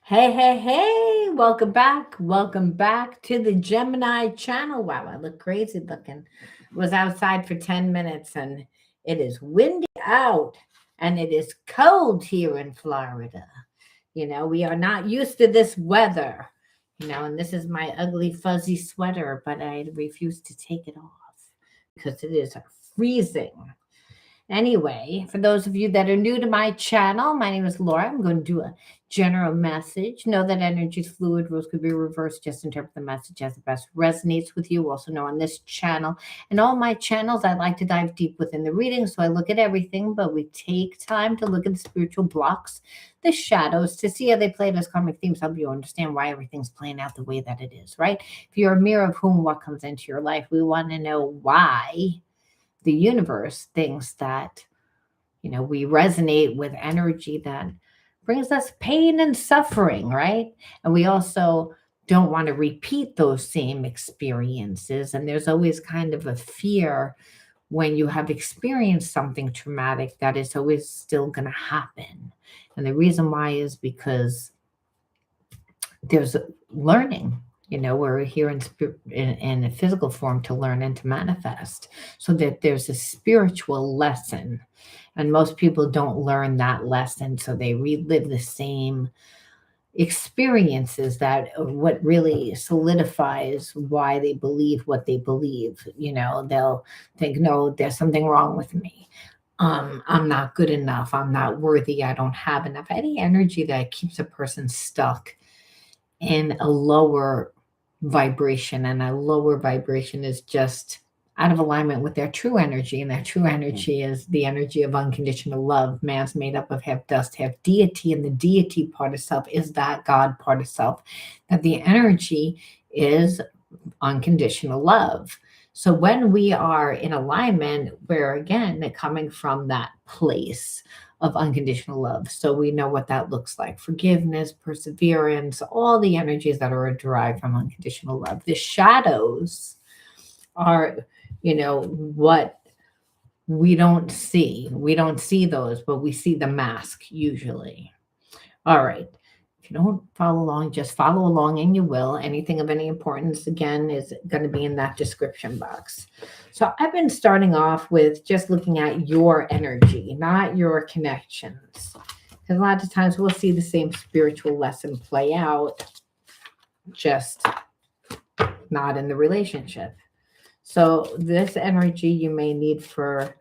Hey, hey, hey, welcome back. Welcome back to the Gemini channel. Wow, I look crazy looking. Was outside for 10 minutes and it is windy out and it is cold here in Florida. We are not used to this weather, and this is my ugly fuzzy sweater, but I refuse to take it off because it is freezing. Anyway, for those of you that are new to my channel, my name is Laura. I'm going to do a general message. Know that energy is fluid, rules could be reversed. Just interpret the message as it best resonates with you. Also know on this channel and all my channels, I like to dive deep within the reading. So I look at everything, but we take time to look at the spiritual blocks, the shadows, to see how they play as karmic themes, help you understand why everything's playing out the way that it is, right? If you're a mirror of whom, what comes into your life, we want to know why the universe thinks that we resonate with energy that brings us pain and suffering, right? And we also don't want to repeat those same experiences, and there's always kind of a fear when you have experienced something traumatic that it's always still going to happen. And the reason why is because there's learning. We're here in a physical form to learn and to manifest, so that there's a spiritual lesson. And most people don't learn that lesson, so they relive the same experiences. That what really solidifies why they believe what they believe. They'll think, no, there's something wrong with me. I'm not good enough. I'm not worthy. I don't have enough. Any energy that keeps a person stuck in a lower vibration, and a lower vibration is just out of alignment with their true energy, and their true energy is the energy of unconditional love. Man's made up of half dust, half deity, and the deity part of self is that God part of self, that the energy is unconditional love. So when we are in alignment, we're again coming from that place of unconditional love. So we know what that looks like: forgiveness, perseverance, all the energies that are derived from unconditional love. The shadows are, what we don't see. We don't see those, but we see the mask usually. All right. If you don't follow along, just follow along and you will. Anything of any importance, again, is going to be in that description box. So I've been starting off with just looking at your energy, not your connections. Because a lot of times we'll see the same spiritual lesson play out, just not in the relationship. So this energy you may need for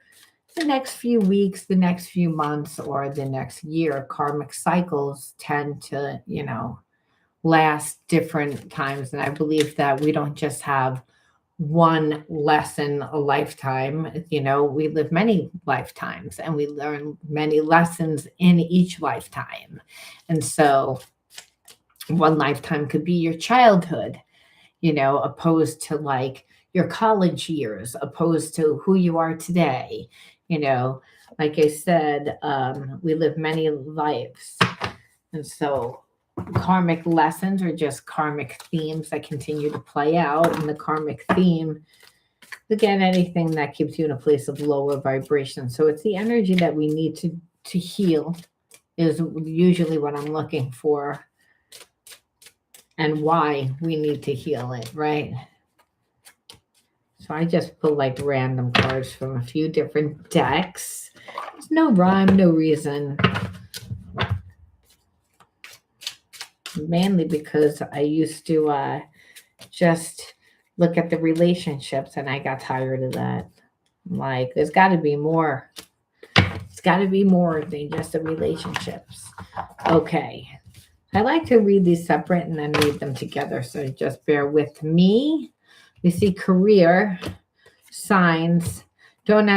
the next few weeks, the next few months, or the next year. Karmic cycles tend to, last different times. And I believe that we don't just have one lesson a lifetime. We live many lifetimes and we learn many lessons in each lifetime. And so one lifetime could be your childhood, opposed to like your college years, opposed to who you are today. Like I said, we live many lives. And so karmic lessons are just karmic themes that continue to play out. And the karmic theme, again, anything that keeps you in a place of lower vibration. So it's the energy that we need to heal is usually what I'm looking for, and why we need to heal it, right? So I just pull like random cards from a few different decks. There's no rhyme, no reason. Mainly because I used to just look at the relationships, and I got tired of that. Like, there's got to be more. It's got to be more than just the relationships. Okay. I like to read these separate and then read them together. So just bear with me. We see career signs. Don't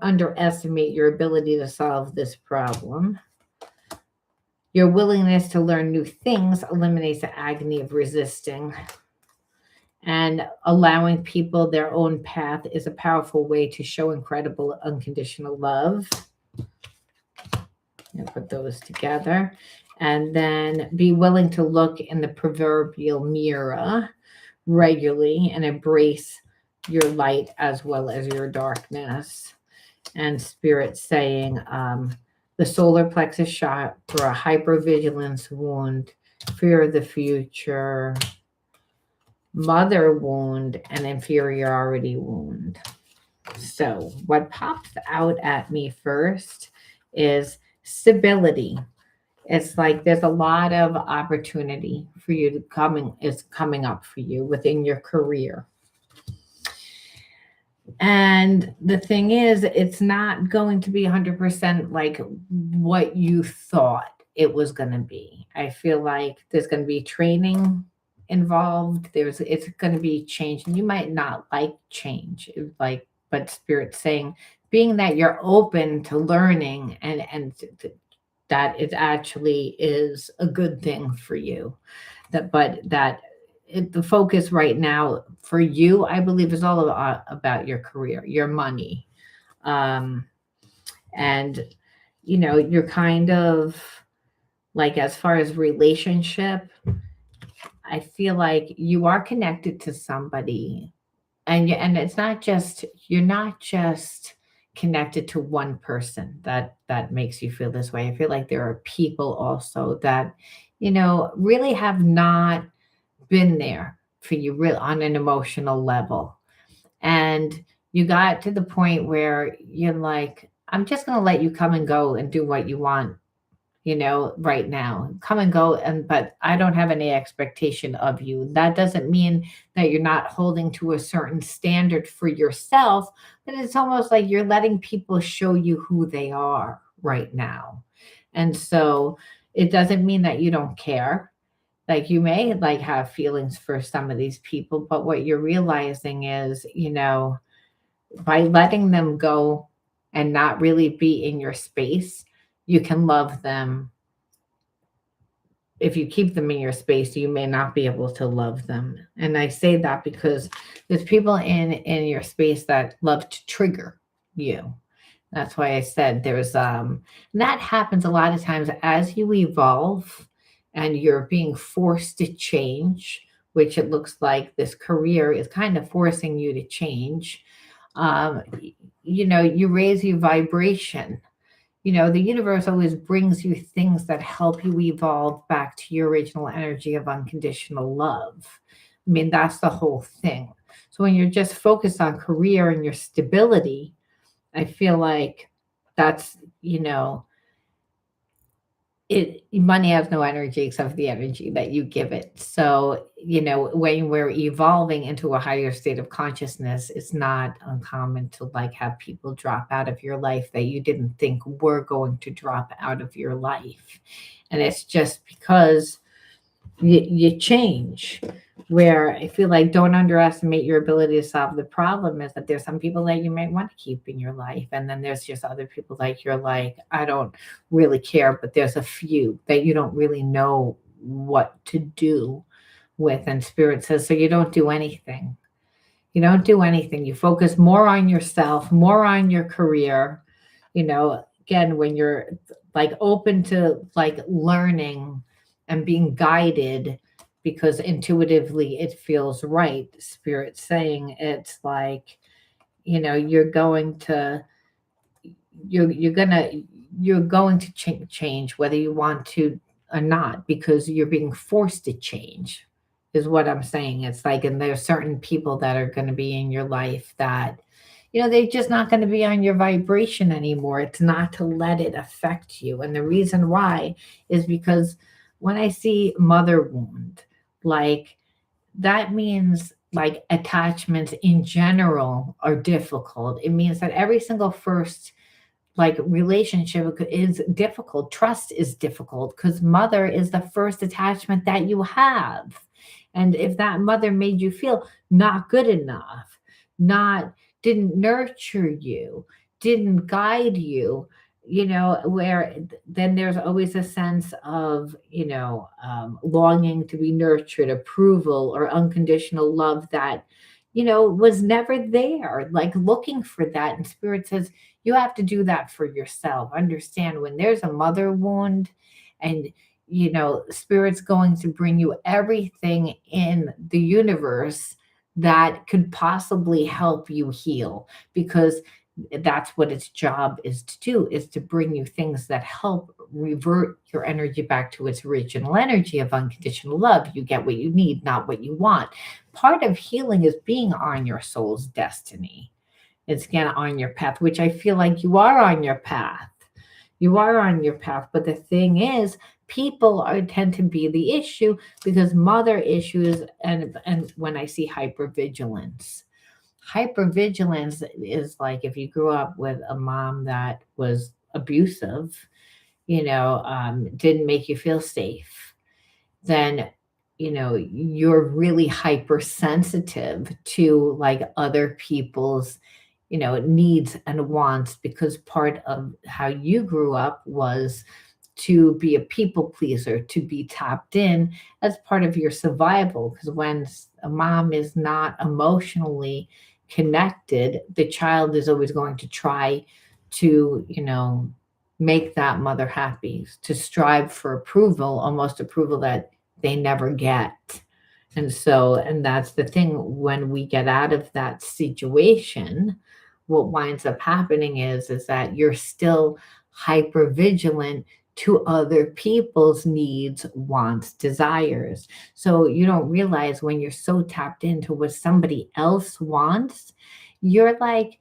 underestimate your ability to solve this problem. Your willingness to learn new things eliminates the agony of resisting. And allowing people their own path is a powerful way to show incredible unconditional love. And put those together. And then be willing to look in the proverbial mirror regularly and embrace your light as well as your darkness. And Spirit saying, the solar plexus chakra, hypervigilance wound, fear of the future, mother wound, and inferiority wound. So, what pops out at me first is stability. It's like there's a lot of opportunity for you to coming up for you within your career. And the thing is, it's not going to be 100% like what you thought it was going to be. I feel like there's going to be training involved. It's going to be change. And you might not like change, like, but Spirit's saying, being that you're open to learning that it actually is a good thing for you. The focus right now for you, I believe, is all about your career, your money, um, and you're kind of like, as far as relationship, I feel like you are connected to somebody, and it's not just you're not just connected to one person that makes you feel this way. I feel like there are people also that really have not been there for you real on an emotional level. And you got to the point where you're like, I'm just going to let you come and go and do what you want, right now. Come and go, and but I don't have any expectation of you. That doesn't mean that you're not holding to a certain standard for yourself, but it's almost like you're letting people show you who they are right now. And so it doesn't mean that you don't care. Like, you may like have feelings for some of these people, but what you're realizing is, by letting them go and not really be in your space, you can love them. If you keep them in your space, you may not be able to love them. And I say that because there's people in your space that love to trigger you. That's why I said and that happens a lot of times as you evolve and you're being forced to change, which it looks like this career is kind of forcing you to change. You raise your vibration. The universe always brings you things that help you evolve back to your original energy of unconditional love. I mean, that's the whole thing. So when you're just focused on career and your stability, I feel like that's, it money has no energy except for the energy that you give it. So, when we're evolving into a higher state of consciousness, it's not uncommon to like have people drop out of your life that you didn't think were going to drop out of your life. And it's just because you change. Where I feel like, don't underestimate your ability to solve the problem, is that there's some people that you might want to keep in your life, and then there's just other people that you're like, I don't really care, but there's a few that you don't really know what to do with. And Spirit says, so you don't do anything. You don't do anything. You focus more on yourself, more on your career. Again, when you're like open to like learning and being guided, because intuitively it feels right. Spirit saying it's like, you're going to you're going to change whether you want to or not, because you're being forced to change, is what I'm saying. It's like, and there's certain people that are going to be in your life that they're just not going to be on your vibration anymore. It's not to let it affect you. And the reason why is because when I see mother wound, like, that means like attachments in general are difficult. It means that every single first like relationship is difficult. Trust is difficult because mother is the first attachment that you have. And if that mother made you feel not good enough, not didn't nurture you, didn't guide you, where then there's always a sense of, longing to be nurtured, approval, or unconditional love that, was never there, like looking for that. And Spirit says, you have to do that for yourself. Understand, when there's a mother wound, and Spirit's going to bring you everything in the universe that could possibly help you heal, because that's what its job is to do, is to bring you things that help revert your energy back to its original energy of unconditional love. You get what you need, not what you want. Part of healing is being on your soul's destiny. It's again on your path, which I feel like you are on your path. You are on your path. But the thing is, people tend to be the issue, because mother issues, and when I see hypervigilance, hypervigilance is like if you grew up with a mom that was abusive, didn't make you feel safe, then you're really hypersensitive to like other people's needs and wants, because part of how you grew up was to be a people pleaser, to be tapped in as part of your survival. Because when a mom is not emotionally connected, the child is always going to try to, make that mother happy, to strive for approval, almost approval that they never get. And that's the thing. When we get out of that situation, what winds up happening is that you're still hyper vigilant to other people's needs, wants, desires. So you don't realize when you're so tapped into what somebody else wants, you're like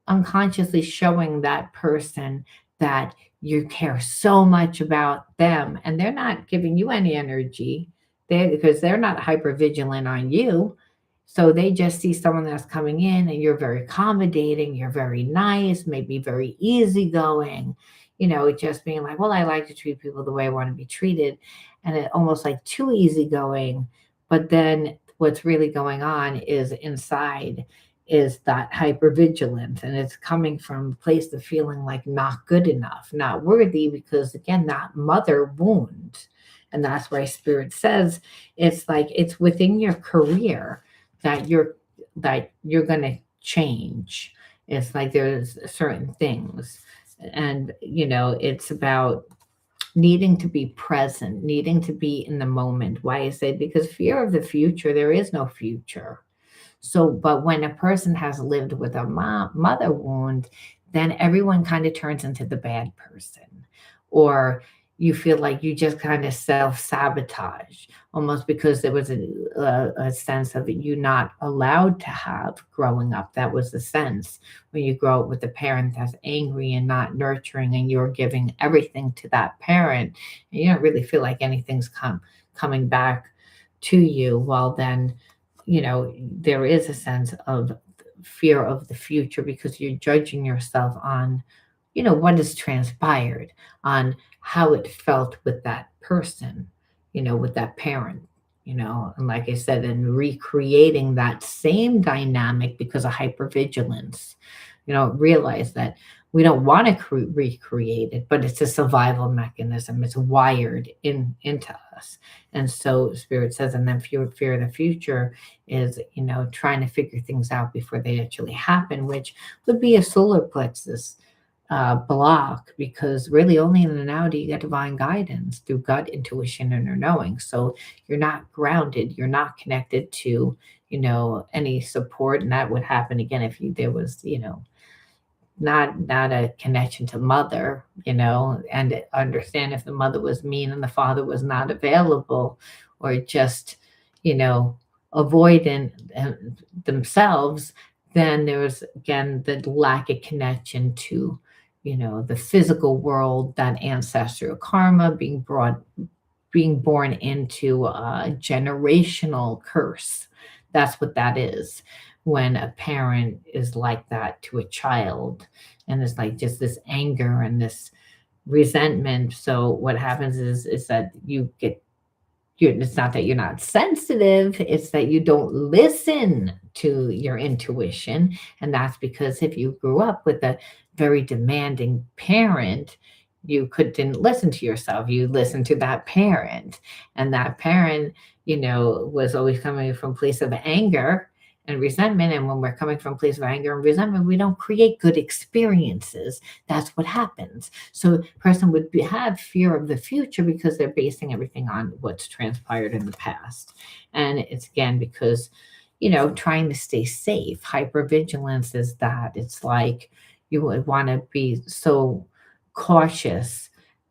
unconsciously showing that person that you care so much about them, and they're not giving you any energy, because they're not hyper vigilant on you. So they just see someone that's coming in, and you're very accommodating, you're very nice, maybe very easygoing, just being like, well, I like to treat people the way I want to be treated. And it almost like too easygoing. But then what's really going on is inside is that hypervigilance, and it's coming from a place of feeling like not good enough, not worthy, because again, that mother wound. And that's why spirit says it's like it's within your career that you're going to change. It's like there's certain things, and it's about needing to be present, needing to be in the moment. Why I say, because fear of the future, there is no future. So, but when a person has lived with a mother wound, then everyone kind of turns into the bad person. Or you feel like you just kind of self sabotage, almost because there was a sense of you not allowed to have growing up. That was the sense when you grow up with a parent that's angry and not nurturing, and you're giving everything to that parent, and you don't really feel like anything's coming back to you. Well, then there is a sense of fear of the future, because you're judging yourself on, what has transpired, on how it felt with that person, with that parent, and like I said, and recreating that same dynamic because of hypervigilance. Realize that we don't want to recreate it, but it's a survival mechanism. It's wired into us. And so spirit says, and then fear of the future is, trying to figure things out before they actually happen, which would be a solar plexus block, because really only in the now do you get divine guidance through gut intuition and inner knowing. So you're not grounded, you're not connected to, any support. And that would happen again if there was, not a connection to mother, and understand if the mother was mean and the father was not available, or just, avoidant themselves, then there was again the lack of connection to, the physical world, that ancestral karma being born into a generational curse. That's what that is, when a parent is like that to a child, and it's like just this anger and this resentment. So what happens is that it's not that you're not sensitive, it's that you don't listen to your intuition. And that's because if you grew up with a very demanding parent, you didn't listen to yourself, you listened to that parent. And that parent, was always coming from a place of anger and resentment. And when we're coming from a place of anger and resentment, we don't create good experiences. That's what happens. So a person would have fear of the future because they're basing everything on what's transpired in the past. And it's again because, trying to stay safe. Hypervigilance is that. It's like, You would want to be so cautious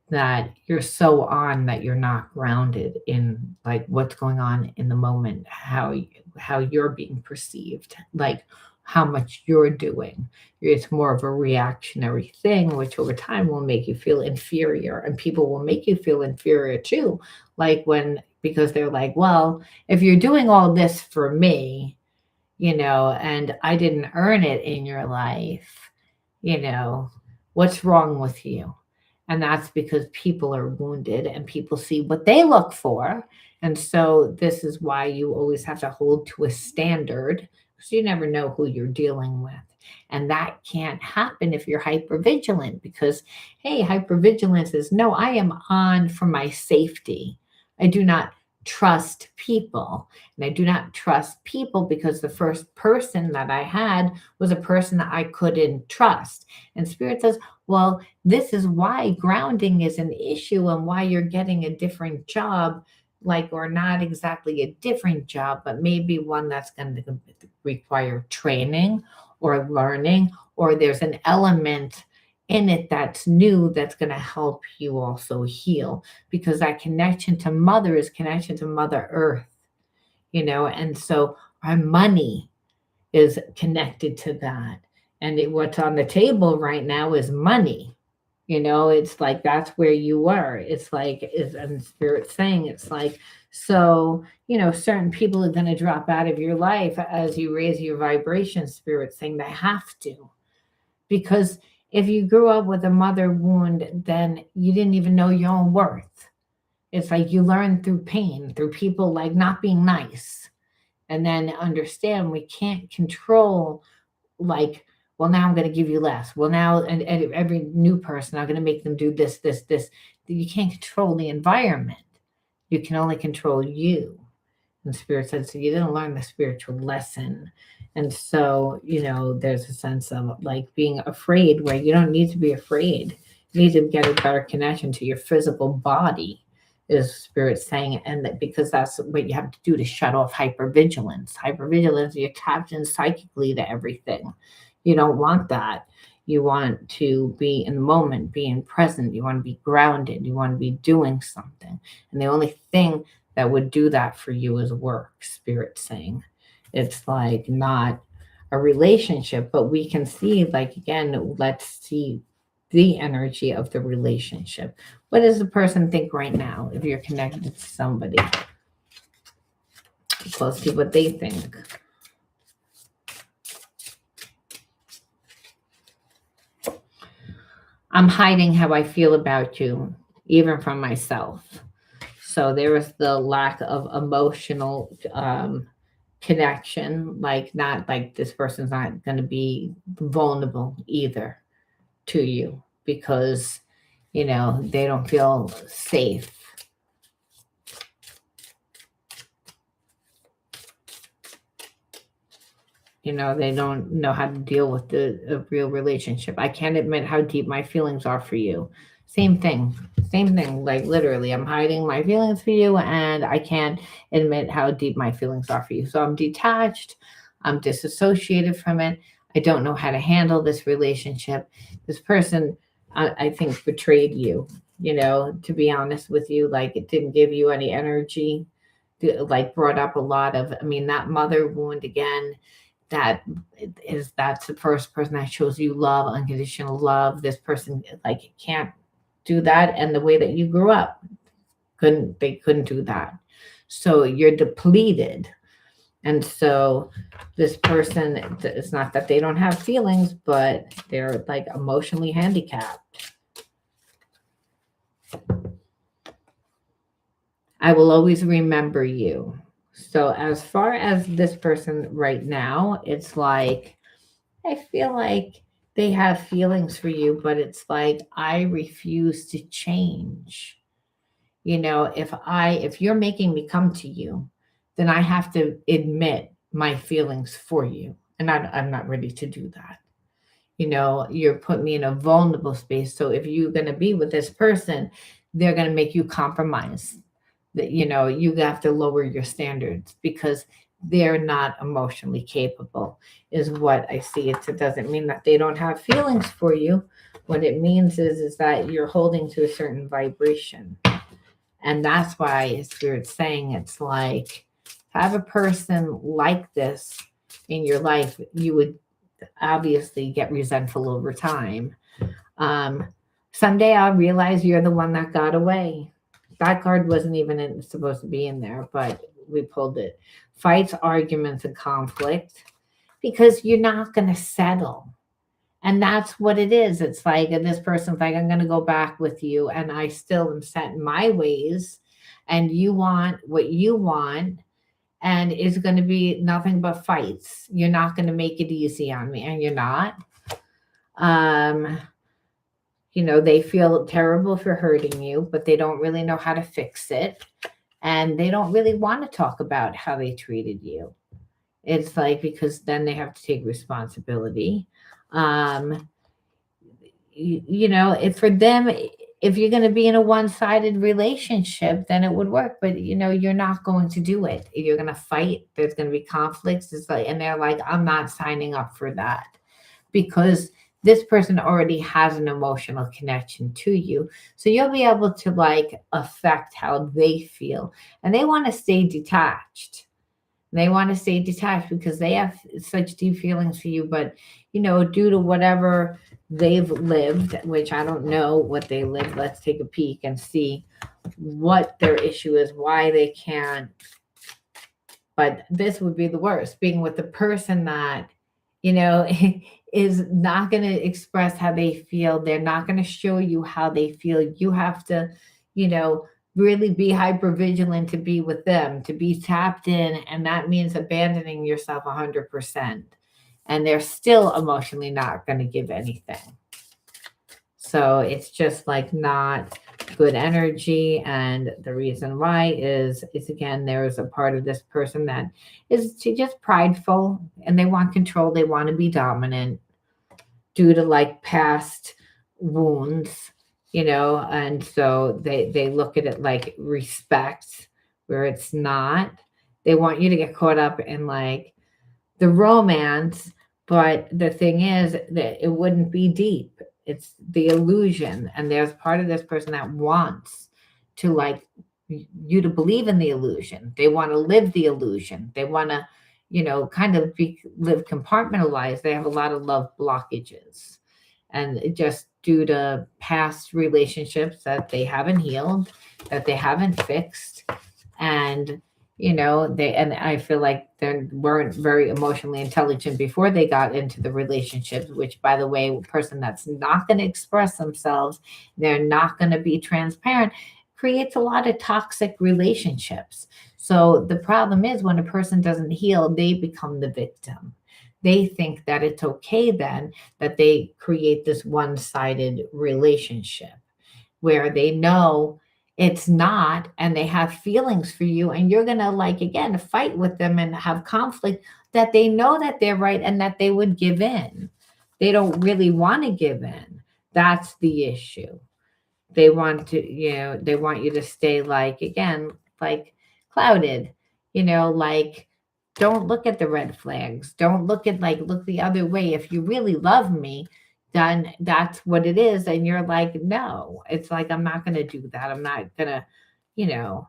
that you're so on that you're not grounded in like what's going on in the moment, how you're being perceived, like how much you're doing. It's more of a reactionary thing, which over time will make you feel inferior, and people will make you feel inferior too. Like when, because they're like, well, if you're doing all this for me, and I didn't earn it in your life, you know, what's wrong with you? And that's because people are wounded and people see what they look for. And so this is why you always have to hold to a standard, because you never know who you're dealing with. And that can't happen if you're hypervigilant, because, hey, hypervigilance is no, I am on for my safety. I do not trust people. And I do not trust people because the first person that I had was a person that I couldn't trust. And Spirit says, well, this is why grounding is an issue and why you're getting a different job, like, or not exactly a different job, but maybe one that's going to require training or learning, or there's an element in it that's new that's going to help you also heal, because that connection to mother is connection to Mother Earth, and so our money is connected to that. And what's on the table right now is money. It's like that's where you were. It's like, is and Spirit saying it's like, so, certain people are going to drop out of your life as you raise your vibration. Spirit saying they have to, because if you grew up with a mother wound, then you didn't even know your own worth. It's like you learn through pain, through people like not being nice, and then understand we can't control, like, well, now I'm going to give you less. Well, now, and every new person, I'm going to make them do this, this, this. You can't control the environment. You can only control you. And Spirit said, so you didn't learn the spiritual lesson. And so, there's a sense of like being afraid where you don't need to be afraid. You need to get a better connection to your physical body, is Spirit saying. And that because that's what you have to do to shut off hypervigilance. Hypervigilance, you're tapped in psychically to everything. You don't want that. You want to be in the moment, being present. You want to be grounded. You want to be doing something. And the only thing that would do that for you is work, Spirit saying. It's like not a relationship, but we can see, like, again, let's see the energy of the relationship. What does the person think right now if you're connected to somebody? Let's see what they think. I'm hiding how I feel about you, even from myself. So there is the lack of emotional connection, like not like this person's not going to be vulnerable either to you because, they don't feel safe. They don't know how to deal with a real relationship. I can't admit how deep my feelings are for you. Same thing. Like literally, I'm hiding my feelings for you and I can't admit how deep my feelings are for you. So I'm detached. I'm disassociated from it. I don't know how to handle this relationship. This person, I think, betrayed you, to be honest with you. Like it didn't give you any energy, like brought up a lot of, that mother wound again. That's the first person that shows you love, unconditional love. This person like can't do that, and the way that you grew up they couldn't do that. So you're depleted, and so this person, it's not that they don't have feelings, but they're like emotionally handicapped. I will always remember you. So as far as this person right now, it's like, I feel like they have feelings for you, but it's like, I refuse to change. If you're making me come to you, then I have to admit my feelings for you. And I'm not ready to do that. You're putting me in a vulnerable space. So if you're going to be with this person, they're going to make you compromise. That you have to lower your standards because they're not emotionally capable, is what I see. It doesn't mean that they don't have feelings for you. What it means is that you're holding to a certain vibration. And that's why Spirit's saying it's like, have a person like this in your life, you would obviously get resentful over time. Um, Someday I'll realize you're the one that got away. That card wasn't even supposed to be in there, but we pulled it. Fights, arguments, and conflict, because you're not going to settle. And that's what it is. It's like, and this person's like, I'm going to go back with you, and I still am set in my ways, and you want what you want, and it's going to be nothing but fights. You're not going to make it easy on me, and you're not. Um, they feel terrible for hurting you, but they don't really know how to fix it. And they don't really want to talk about how they treated you. It's like, because then they have to take responsibility. Um, it's for them. If you're going to be in a one-sided relationship, then it would work. But, you're not going to do it. You're going to fight. There's going to be conflicts. It's like, and they're like, I'm not signing up for that, because this person already has an emotional connection to you. So you'll be able to affect how they feel. And they want to stay detached. They want to stay detached because they have such deep feelings for you. But, due to whatever they've lived, which I don't know what they lived, let's take a peek and see what their issue is, why they can't. But this would be the worst, being with the person that, is not going to express how they feel. They're not going to show you how they feel. You have to, really be hypervigilant to be with them, to be tapped in. And that means abandoning yourself 100%. And they're still emotionally not going to give anything. So it's just not good energy. And the reason why is again, there's a part of this person that is just prideful, and they want control. They want to be dominant due to past wounds, and so they look at it like respect, where it's not. They want you to get caught up in the romance, but the thing is that it wouldn't be deep. It's the illusion. And there's part of this person that wants to you to believe in the illusion. They want to live the illusion. They want to, kind of live compartmentalized. They have a lot of love blockages, and just due to past relationships that they haven't healed, that they haven't fixed. And I feel like they weren't very emotionally intelligent before they got into the relationships, which, by the way, a person that's not going to express themselves, they're not going to be transparent, creates a lot of toxic relationships. So the problem is, when a person doesn't heal, they become the victim. They think that it's okay then that they create this one-sided relationship where they know it's not, and they have feelings for you, and you're gonna again fight with them and have conflict, that they know that they're right and that they would give in. They don't really want to give in. That's the issue. They want to, they want you to stay again, clouded, don't look at the red flags. Don't look at look the other way. If you really love me, then that's what it is. And you're like, no, it's I'm not going to do that. I'm not going to,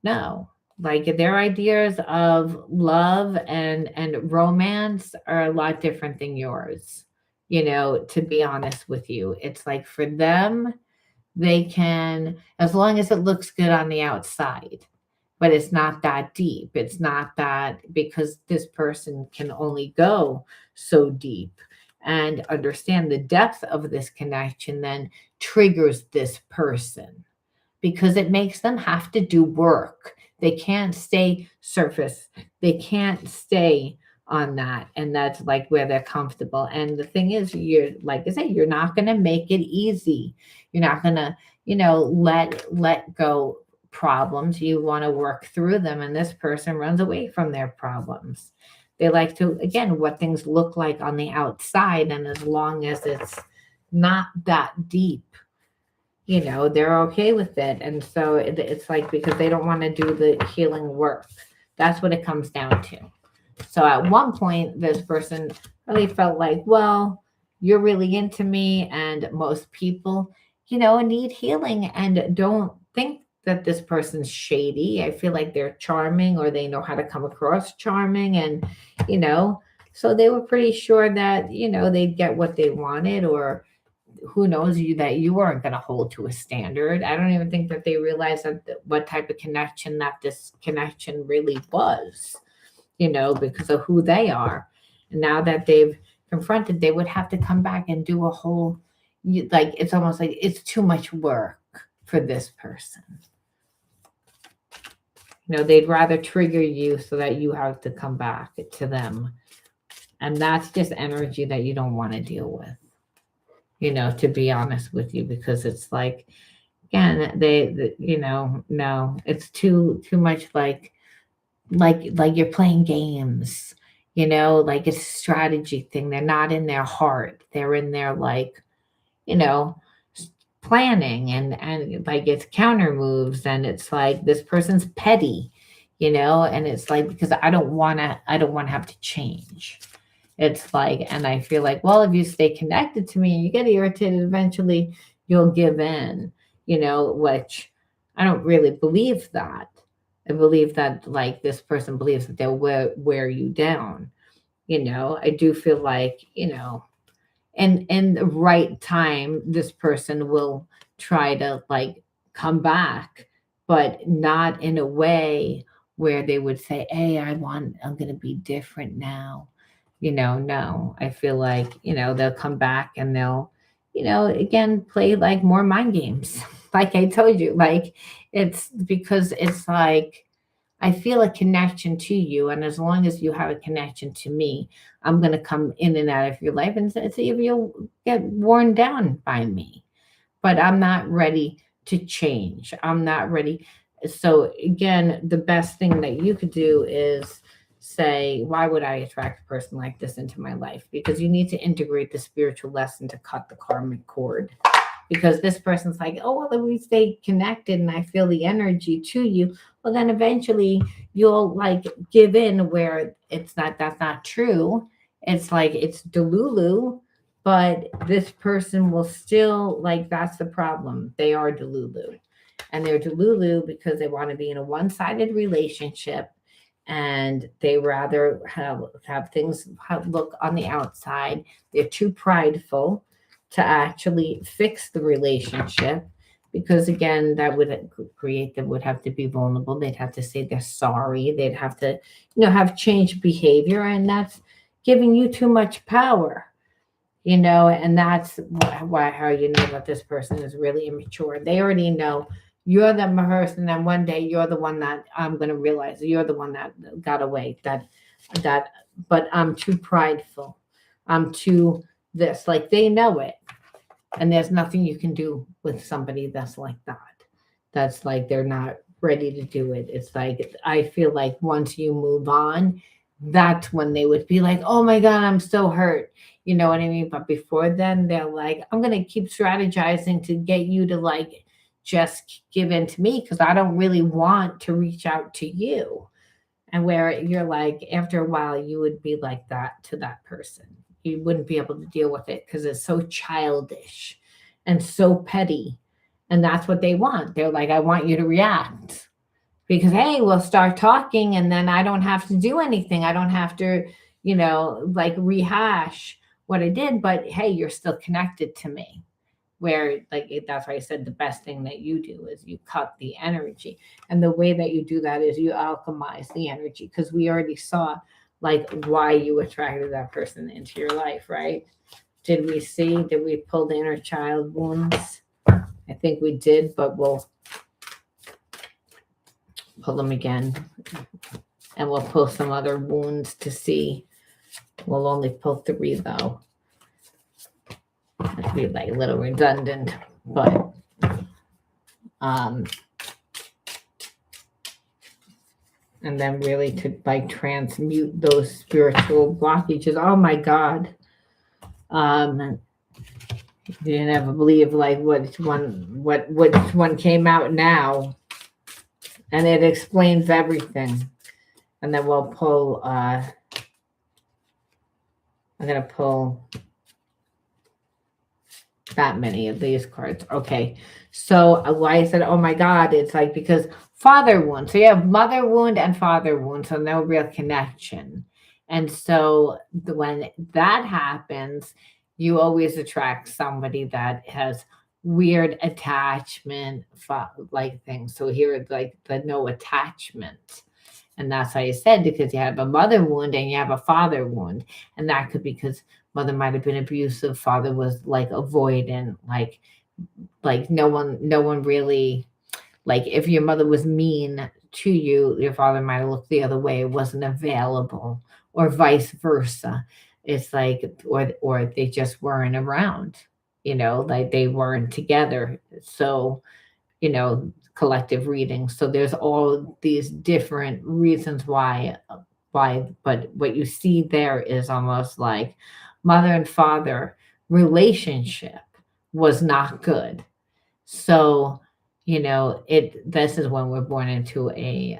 no. Their ideas of love and romance are a lot different than yours, to be honest with you. It's for them, they can, as long as it looks good on the outside, but it's not that deep. It's not that, because this person can only go so deep, and understand the depth of this connection then triggers this person, because it makes them have to do work. They can't stay surface. They can't stay on that. And that's where they're comfortable. And the thing is, you're, like I said, you're not going to make it easy. You're not going to, let go problems. You want to work through them. And this person runs away from their problems. They like to, again, what things look like on the outside. And as long as it's not that deep, they're okay with it. And so it's because they don't want to do the healing work. That's what it comes down to. So at one point, this person really felt like, well, you're really into me, and most people, need healing and don't think that this person's shady. I feel like they're charming, or they know how to come across charming, and you know, so they were pretty sure that they'd get what they wanted, or who knows, that you weren't going to hold to a standard. I don't even think that they realized that what type of connection that this connection really was, because of who they are. And now that they've confronted, they would have to come back and do a whole, like, it's almost like it's too much work for this person. They'd rather trigger you so that you have to come back to them. And that's just energy that you don't want to deal with, to be honest with you, because it's like, again, no, it's too much like you're playing games, like it's a strategy thing. They're not in their heart. They're in their planning, and like it's counter moves, and it's like this person's petty, and it's like, because I don't want to have to change. It's like, and I feel like, well, if you stay connected to me and you get irritated, eventually you'll give in, which I don't really believe that. I believe that, like, this person believes that they'll wear you down. I do feel like, and in the right time, this person will try to like come back, but not in a way where they would say, hey, I'm going to be different now. No, I feel like, they'll come back and they'll, again, play like more mind games. Like I told you, like, it's because it's like, I feel a connection to you. And as long as you have a connection to me, I'm going to come in and out of your life and see if you'll get worn down by me. But I'm not ready to change. I'm not ready. So again, the best thing that you could do is say, why would I attract a person like this into my life? Because you need to integrate the spiritual lesson to cut the karmic cord. Because this person's like, oh, well, if we stay connected and I feel the energy to you, well, then eventually you'll like give in, where it's not, that's not true. It's like, it's Delulu, but this person will still, like, that's the problem. They are Delulu. And they're Delulu because they want to be in a one-sided relationship, and they rather have things look on the outside. They're too prideful to actually fix the relationship, because again, that would create, that would have to be vulnerable. They'd have to say they're sorry. They'd have to, have changed behavior, and that's giving you too much power, and that's why how you know that this person is really immature. They already know you're the person, and one day you're the one that I'm going to realize you're the one that got away, but I'm too prideful. I'm too this, like, they know it. And there's nothing you can do with somebody that's like that. That's like, they're not ready to do it. It's like, I feel like once you move on, that's when they would be like, oh my God, I'm so hurt. You know what I mean? But before then, they're like, I'm going to keep strategizing to get you to like, just give in to me, because I don't really want to reach out to you. And where you're like, after a while, you would be like that to that person. You wouldn't be able to deal with it because it's so childish and so petty. And that's what they want. They're like, I want you to react because, hey, we'll start talking and then I don't have to do anything. I don't have to, like rehash what I did. But hey, you're still connected to me. Where, like, that's why I said the best thing that you do is you cut the energy. And the way that you do that is you alchemize the energy, because we already saw like why you attracted that person into your life, right? Did we pull the inner child wounds? I think we did, but we'll pull them again, and we'll pull some other wounds to see. We'll only pull 3 though. It'd be like a little redundant, but and then really to like transmute those spiritual blockages. Oh my God. You never believe like which one came out now. And it explains everything. And then we'll pull, I'm going to pull that many of these cards. Okay. So why I said, oh my God, it's like because father wound. So you have mother wound and father wound. So no real connection. And so when that happens, you always attract somebody that has weird attachment like things. So here it's like the no attachment. And that's how you said, because you have a mother wound and you have a father wound. And that could be because mother might have been abusive, father was like avoidant, like no one really, like if your mother was mean to you, your father might have looked the other way, wasn't available, or vice versa. It's like, or they just weren't around, like they weren't together. So collective reading. So there's all these different reasons why, but what you see there is almost like mother and father relationship was not good. So, this is when we're born into a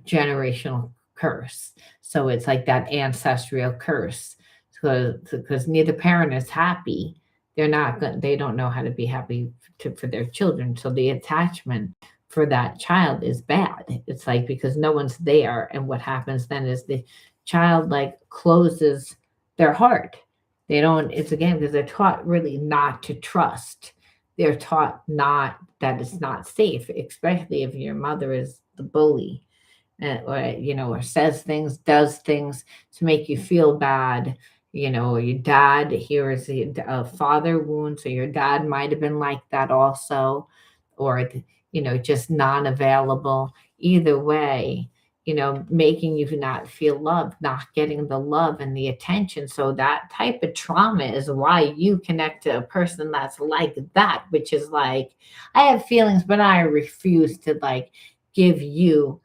generational curse. So it's like that ancestral curse. Because neither parent is happy. They're not good. They don't know how to be happy for their children. So the attachment for that child is bad. It's like because no one's there. And what happens then is the child like closes their heart. They don't, it's again because they're taught really not to trust. They're taught not that it's not safe, especially if your mother is the bully, or says things, does things to make you feel bad. Or your dad, here is a father wound, so your dad might have been like that also, or just non-available. Either way, making you not feel loved, not getting the love and the attention. So that type of trauma is why you connect to a person that's like that, which is like, I have feelings, but I refuse to like give you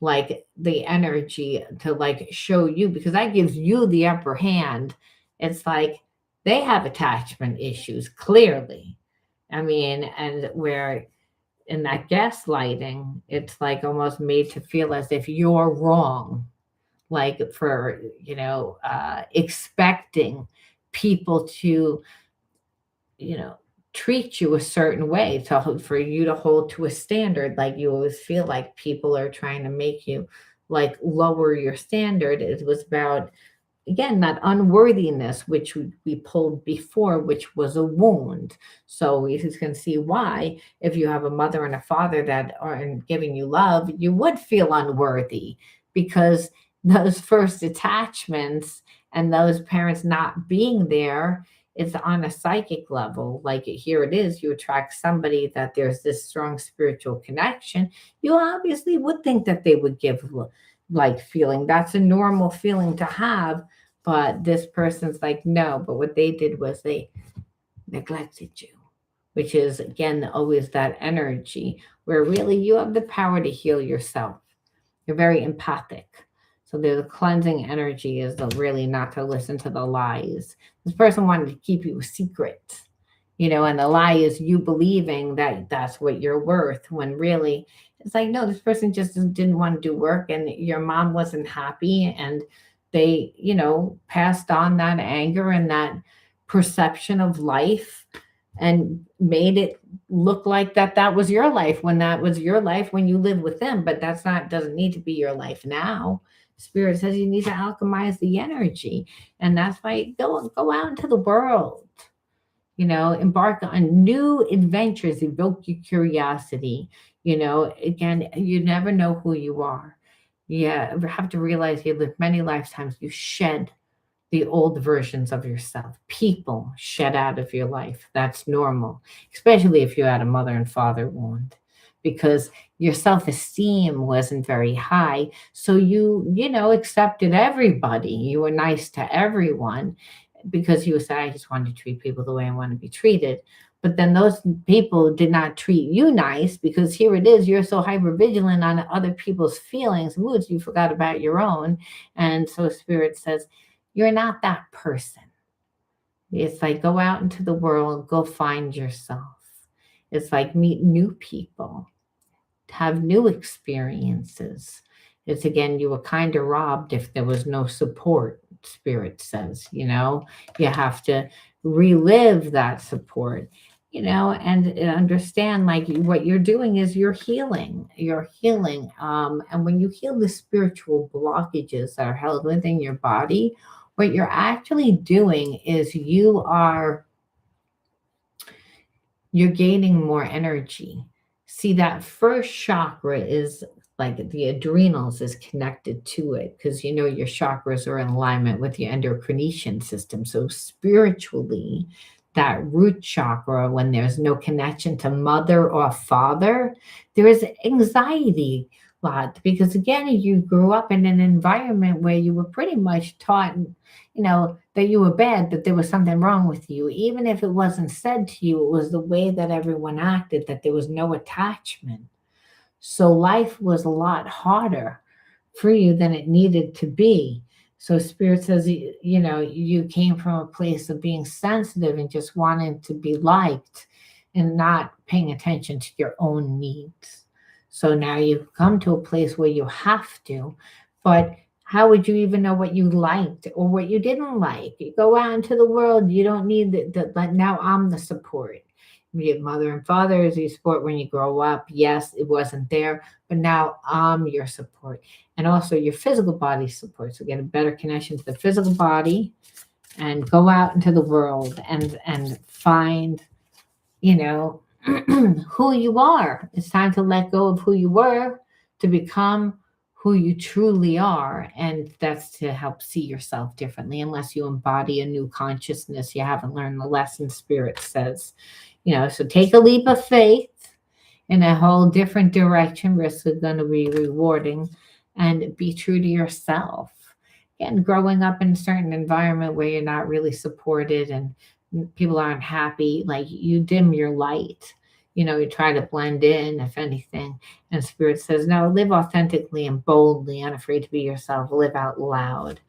like the energy to like show you, because that gives you the upper hand. It's like they have attachment issues, clearly. I mean, and where in that gaslighting, it's like almost made to feel as if you're wrong, like for, expecting people to, you know, treat you a certain way, for you to hold to a standard. Like you always feel like people are trying to make you like lower your standard. It was about, again, that unworthiness, which we pulled before, which was a wound. So you can see why, if you have a mother and a father that aren't giving you love, you would feel unworthy, because those first attachments and those parents not being there, it's on a psychic level. Like here it is, you attract somebody that there's this strong spiritual connection. You obviously would think that they would give like feeling. That's a normal feeling to have, but this person's like, no. But what they did was they neglected you, which is again always that energy where really you have the power to heal yourself. You're very empathic. So the cleansing energy is really not to listen to the lies. This person wanted to keep you a secret, and the lie is you believing that that's what you're worth, when really it's like, no, this person just didn't want to do work, and your mom wasn't happy, and they, passed on that anger and that perception of life and made it look like that was your life, when that was your life when you lived with them. But that's not, doesn't need to be your life now. Spirit says you need to alchemize the energy. And that's why go out into the world, embark on new adventures, evoke your curiosity. Again, you never know who you are. You have to realize you live many lifetimes. You shed the old versions of yourself. People shed out of your life. That's normal, especially if you had a mother and father wound, because your self-esteem wasn't very high. So accepted everybody. You were nice to everyone because you said, I just want to treat people the way I want to be treated. But then those people did not treat you nice, because here it is, you're so hyper vigilant on other people's feelings, moods, you forgot about your own. And so Spirit says, you're not that person. It's like, go out into the world, go find yourself. It's like meet new people, have new experiences, It's again, you were kind of robbed if there was no support, Spirit says, you have to relive that support, and understand like what you're doing is you're healing. And when you heal the spiritual blockages that are held within your body, what you're actually doing is you're gaining more energy. See, that first chakra is like the adrenals is connected to it because your chakras are in alignment with your endocrine system. So spiritually, that root chakra, when there's no connection to mother or father, there is anxiety a lot because again, you grew up in an environment where you were pretty much taught that you were bad, that there was something wrong with you. Even if it wasn't said to you, it was the way that everyone acted, that there was no attachment. So life was a lot harder for you than it needed to be. So Spirit says, you came from a place of being sensitive and just wanting to be liked and not paying attention to your own needs. So now you've come to a place where you have to, but how would you even know what you liked or what you didn't like? You go out into the world, you don't need but now I'm the support. Your mother and father is your support when you grow up. Yes, it wasn't there, but now I'm your support. And also your physical body support. So get a better connection to the physical body and go out into the world and find, you know, who you are. It's time to let go of who you were to become who you truly are. And that's to help see yourself differently. Unless you embody a new consciousness, you haven't learned the lesson, Spirit says. So take a leap of faith in a whole different direction. Risks are going to be rewarding, and be true to yourself. And growing up in a certain environment where you're not really supported and people aren't happy, like you dim your light. You try to blend in, if anything. And Spirit says, no, live authentically and boldly, unafraid to be yourself, live out loud,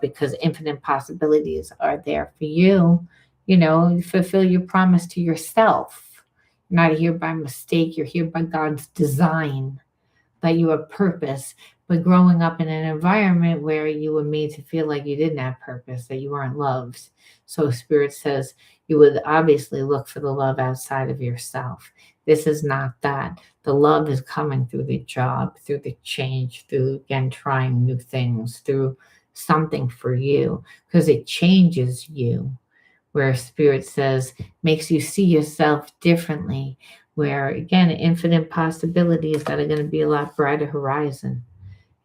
because infinite possibilities are there for you. Fulfill your promise to yourself. You're not here by mistake, you're here by God's design, that you have purpose. But growing up in an environment where you were made to feel like you didn't have purpose, that you weren't loved. So Spirit says you would obviously look for the love outside of yourself. This is not that. The love is coming through the job, through the change, through, again, trying new things, through something for you, because it changes you. Where Spirit says, makes you see yourself differently, where, again, infinite possibilities that are going to be a lot brighter horizon.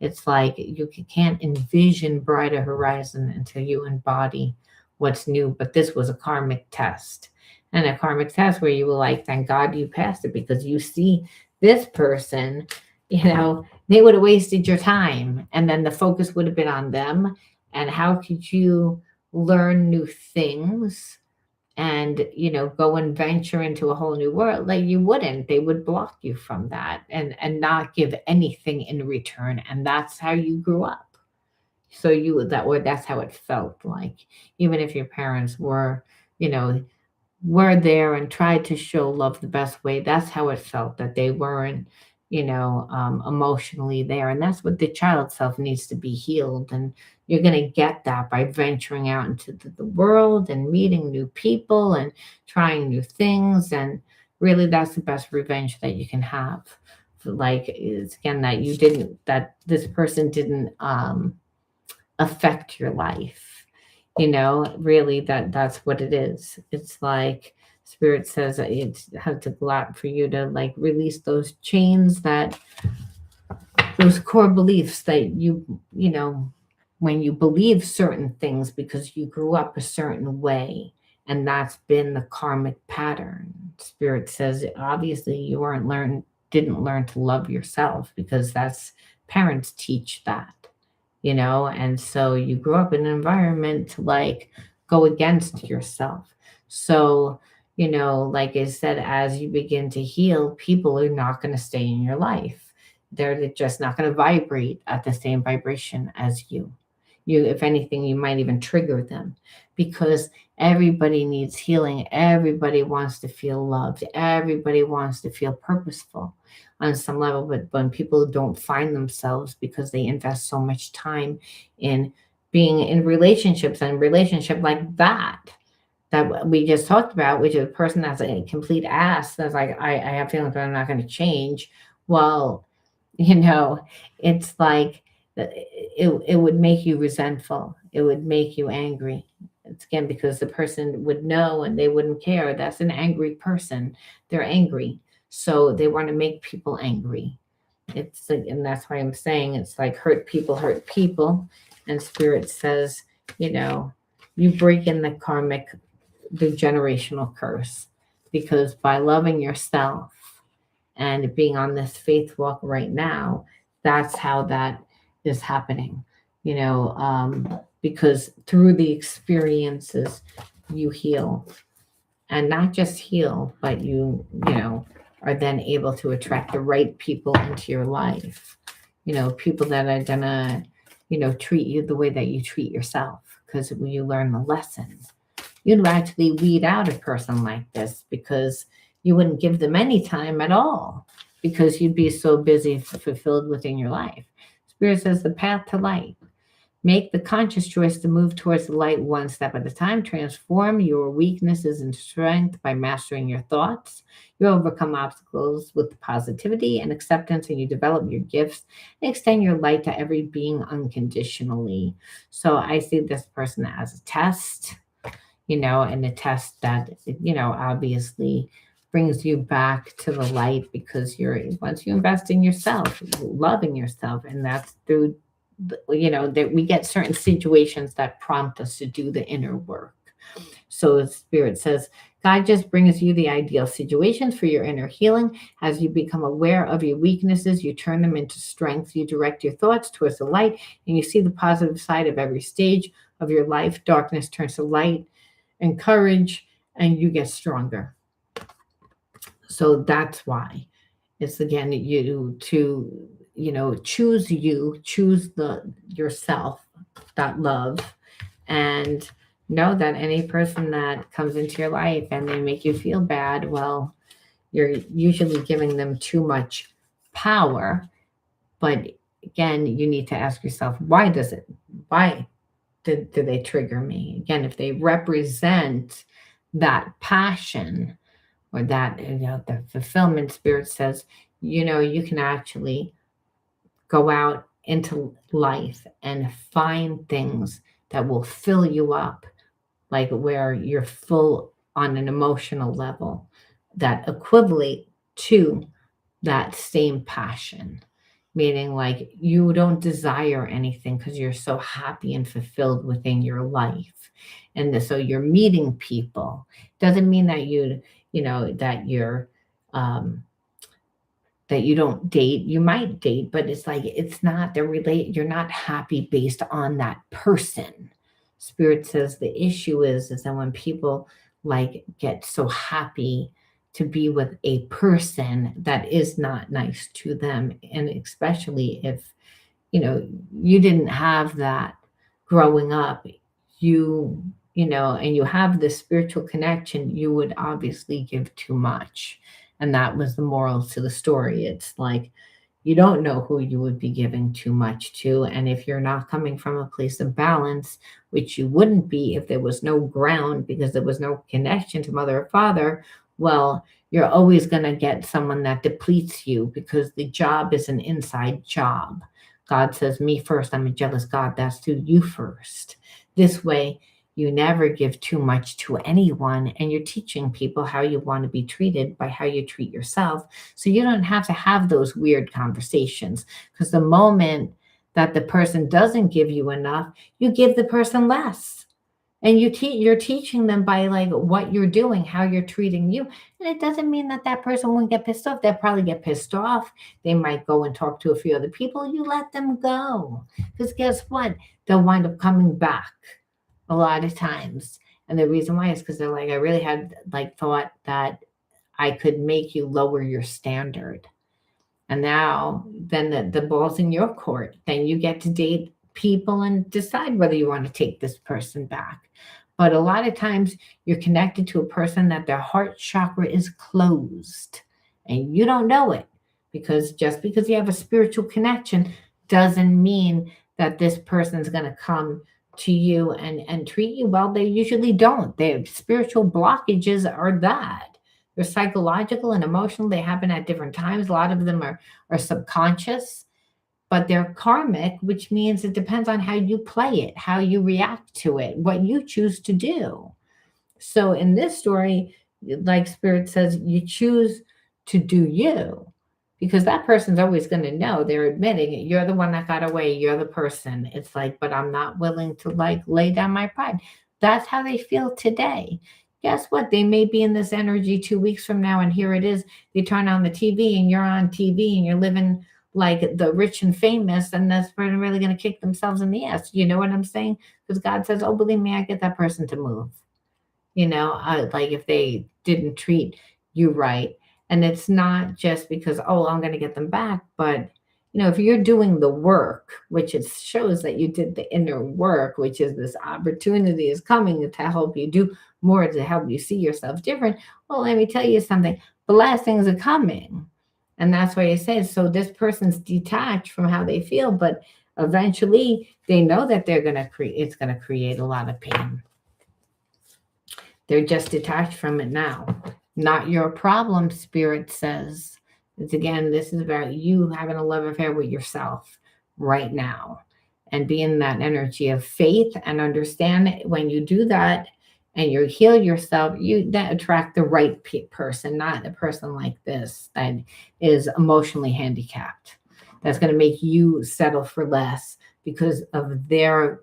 It's like you can't envision brighter horizon until you embody what's new. But this was a karmic test. And a karmic test where you were like, thank God you passed it, because you see this person, they would have wasted your time. And then the focus would have been on them. And how could you learn new things and go and venture into a whole new world? Like, you wouldn't. They would block you from that and not give anything in return. And that's how you grew up. So that's how it felt like. Even if your parents were there and tried to show love the best way, that's how it felt, that they weren't emotionally there. And that's what the child self needs to be healed. And you're going to get that by venturing out into the world and meeting new people and trying new things. And really, that's the best revenge that you can have. Like, it's again that this person didn't affect your life. Really, that's what it is. It's like Spirit says that it has to go out for you to like release those chains, those core beliefs that when you believe certain things because you grew up a certain way, and that's been the karmic pattern. Spirit says obviously you didn't learn to love yourself, because that's parents teach that. And so you grew up in an environment to like go against yourself. So, like I said, as you begin to heal, people are not going to stay in your life. They're just not going to vibrate at the same vibration as you. If anything, you might even trigger them, because everybody needs healing. Everybody wants to feel loved. Everybody wants to feel purposeful. on some level. But when people don't find themselves because they invest so much time in being in relationships, and relationship like that we just talked about, which is a person that's a complete ass, that's like, I have feelings, but I'm not going to change. Well, you know, it's like it would make you resentful. It would make you angry. It's again because the person would know and they wouldn't care. That's an angry person. They're angry. So they want to make people angry. It's like, and that's why I'm saying it's like hurt people. And spirit says, you know, you break in the generational curse, because by loving yourself and being on this faith walk right now, that's how that is happening, because through the experiences you heal, and not just heal, but you are then able to attract the right people into your life, people that are gonna, treat you the way that you treat yourself, because when you learn the lesson, you'd actually weed out a person like this, because you wouldn't give them any time at all, because you'd be so busy fulfilled within your life. Spirit says the path to light. Make the conscious choice to move towards the light one step at a time. Transform your weaknesses into strength by mastering your thoughts. You overcome obstacles with positivity and acceptance, and you develop your gifts and extend your light to every being unconditionally. So I see this person as a test, and a test that, obviously brings you back to the light, because once you invest in yourself, loving yourself, and that's through, that we get certain situations that prompt us to do the inner work. So Spirit says, God just brings you the ideal situations for your inner healing. As you become aware of your weaknesses, you turn them into strength. You direct your thoughts towards the light, and you see the positive side of every stage of your life. Darkness turns to light and courage, and you get stronger. So that's why it's, again, choose yourself, that love, and know that any person that comes into your life and they make you feel bad, well, you're usually giving them too much power. But again, you need to ask yourself, why do they trigger me? Again, if they represent that passion, or that, the fulfillment, Spirit says, you can actually go out into life and find things that will fill you up, like where you're full on an emotional level that equivalent to that same passion. Meaning, like, you don't desire anything because you're so happy and fulfilled within your life. And so you're meeting people. Doesn't mean that um, that you don't date. You might date, but it's like, it's not you're not happy based on that person. Spirit says the issue is that when people like get so happy to be with a person that is not nice to them, and especially if you didn't have that growing up, and you have this spiritual connection, you would obviously give too much. And that was the moral to the story. It's like, you don't know who you would be giving too much to. And if you're not coming from a place of balance, which you wouldn't be if there was no ground, because there was no connection to mother or father, well, you're always going to get someone that depletes you, because the job is an inside job. God says, me first. I'm a jealous God. That's to you first. This way, you never give too much to anyone, and you're teaching people how you want to be treated by how you treat yourself. So you don't have to have those weird conversations, because the moment that the person doesn't give you enough, you give the person less. And you're teaching them by like what you're doing, how you're treating you. And it doesn't mean that that person won't get pissed off. They'll probably get pissed off. They might go and talk to a few other people. You let them go. Because guess what? They'll wind up coming back a lot of times. And the reason why is because they're like, I really had like thought that I could make you lower your standard. And now then the ball's in your court. Then you get to date people and decide whether you want to take this person back. But a lot of times you're connected to a person that their heart chakra is closed, and you don't know it. because just because you have a spiritual connection doesn't mean that this person's going to come to you and treat you well. They usually don't. Their spiritual blockages are that. They're psychological and emotional. They happen at different times. A lot of them are subconscious, but they're karmic, which means it depends on how you play it, how you react to it, what you choose to do. So in this story, like Spirit says, you choose to do you, because that person's always going to know. They're admitting it. You're the one that got away. You're the person. It's like, but I'm not willing to like lay down my pride. That's how they feel today. Guess what? They may be in this energy 2 weeks from now, and here it is. They turn on the TV, and you're on TV, and you're living like the rich and famous, and that's really going to kick themselves in the ass. You know what I'm saying? Because God says, "Oh, believe me, I get that person to move." Like if they didn't treat you right. And it's not just because, oh, I'm going to get them back, but if you're doing the work, which it shows that you did the inner work, which is this opportunity is coming to help you do more, to help you see yourself different. Well, let me tell you something, blessings are coming. And that's why you say, so this person's detached from how they feel, but eventually they know that it's going to create a lot of pain. They're just detached from it now. Not your problem, Spirit says. It's again, this is about you having a love affair with yourself right now and being that energy of faith and understand when you do that and you heal yourself, you that attract the right person, not a person like this that is emotionally handicapped. That's going to make you settle for less because of their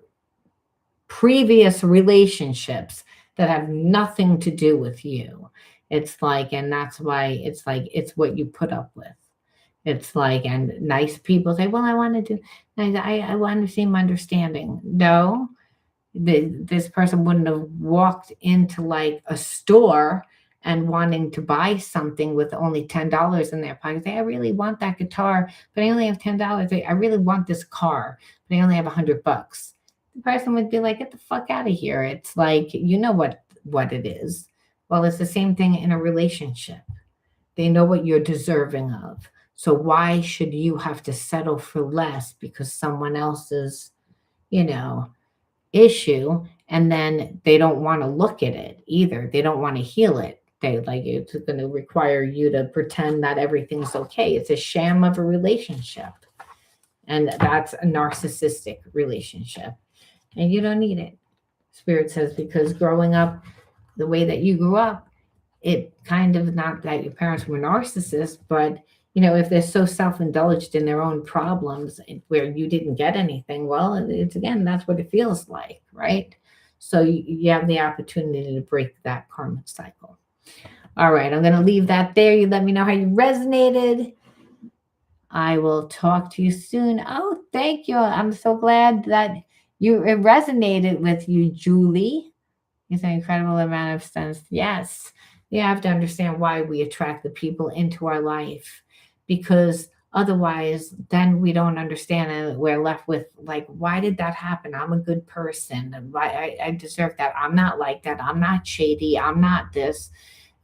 previous relationships that have nothing to do with you. It's like, and that's why it's like, it's what you put up with. It's like, and nice people say, well, I want to do, I want to seem understanding. No, this person wouldn't have walked into like a store and wanting to buy something with only $10 in their pocket. Say, I really want that guitar, but I only have $10. I really want this car, but I only have $100. The person would be like, get the fuck out of here. It's like, you know what it is. Well, it's the same thing in a relationship. They know what you're deserving of. So why should you have to settle for less because someone else's, issue, and then they don't want to look at it either. They don't want to heal it. They like it's going to require you to pretend that everything's okay. It's a sham of a relationship. And that's a narcissistic relationship. And you don't need it. Spirit says, because growing up the way that you grew up, it kind of, not that your parents were narcissists, but if they're so self-indulged in their own problems where you didn't get anything, well, it's again, that's what it feels like, right? So you have the opportunity to break that karmic cycle. All right, I'm going to leave that there. You let me know how you resonated. I will talk to you soon. Oh, thank you. I'm so glad that it resonated with you, Julie. It's an incredible amount of sense. Yes, you have to understand why we attract the people into our life, because otherwise then we don't understand and we're left with like, why did that happen? I'm a good person. Why I deserve that. I'm not like that. I'm not shady. I'm not this.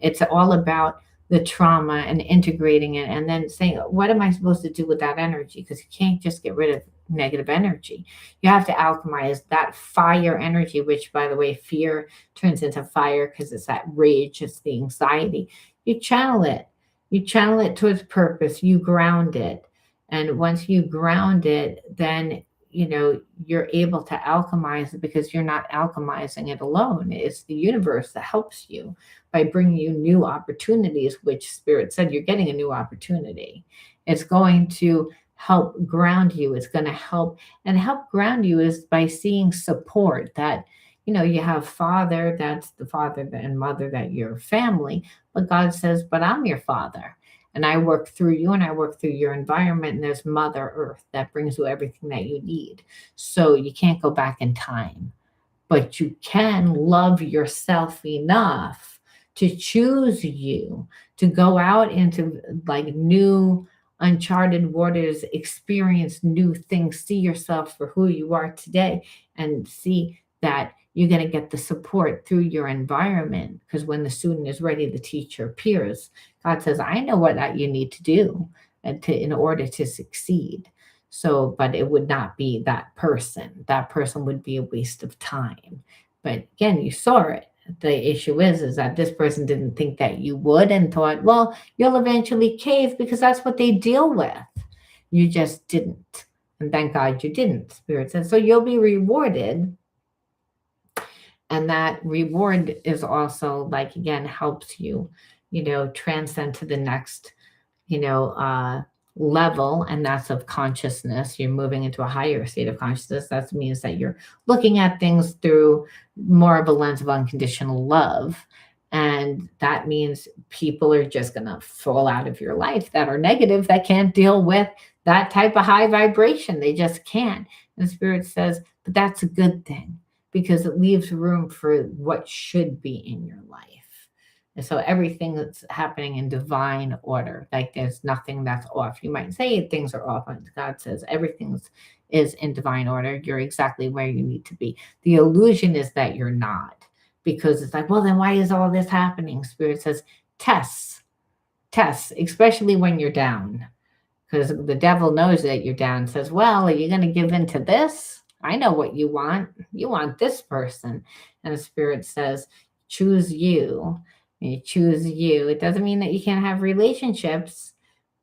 It's all about the trauma and integrating it and then saying, what am I supposed to do with that energy? Because you can't just get rid of negative energy. You have to alchemize that fire energy, which, by the way, fear turns into fire because it's that rage, it's the anxiety. You channel it. You channel it towards purpose. You ground it. And once you ground it, then you're able to alchemize it, because you're not alchemizing it alone. It's the universe that helps you by bringing you new opportunities, which Spirit said you're getting a new opportunity. It's going to help ground you. It's going to help ground you is by seeing support that, you have father, that's the father and mother, that your family, but God says, but I'm your father. And I work through you and I work through your environment. And there's Mother Earth that brings you everything that you need. So you can't go back in time, but you can love yourself enough to choose you, to go out into like new uncharted waters, experience new things, see yourself for who you are today, and see that you're going to get the support through your environment. Because when the student is ready, the teacher appears. God says, I know what you need to do. in order to succeed. So, but it would not be that person. That person would be a waste of time. But again, you saw it. The issue is that this person didn't think that you would and thought, well, you'll eventually cave because that's what they deal with. You just didn't. And thank God you didn't, Spirit says. So you'll be rewarded. And that reward is also like, again, helps you, transcend to the next, level, and that's of consciousness. You're moving into a higher state of consciousness. That means that you're looking at things through more of a lens of unconditional love. And that means people are just going to fall out of your life that are negative, that can't deal with that type of high vibration. They just can't. And Spirit says, but that's a good thing because it leaves room for what should be in your life. And so everything that's happening in divine order, like there's nothing that's off. You might say things are off, but God says everything is in divine order. You're exactly where you need to be. The illusion is that you're not, because it's like, well, then why is all this happening? Spirit says, tests, especially when you're down, because the devil knows that you're down, says, well, are you going to give in to this? I know what you want. You want this person. And the Spirit says, choose you. You choose you. It doesn't mean that you can't have relationships,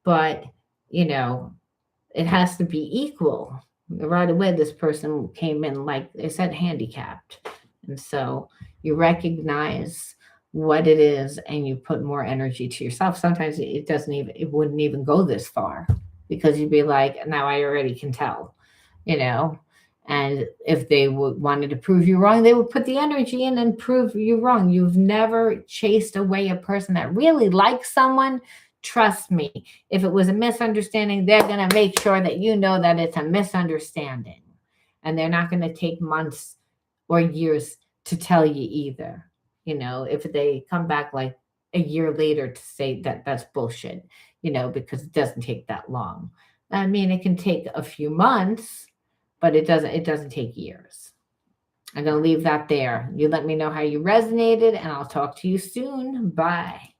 but it has to be equal. Right away, this person came in, like they said, handicapped. And so you recognize what it is and you put more energy to yourself. Sometimes it wouldn't even go this far because you'd be like, now I already can tell, And if they wanted to prove you wrong, they would put the energy in and prove you wrong. You've never chased away a person that really likes someone. Trust me, if it was a misunderstanding, they're going to make sure that you know that it's a misunderstanding. And they're not going to take months or years to tell you either. If they come back like a year later to say that that's bullshit, because it doesn't take that long. I mean, it can take a few months, but it doesn't take years. I'm going to leave that there. You let me know how you resonated, and I'll talk to you soon. Bye.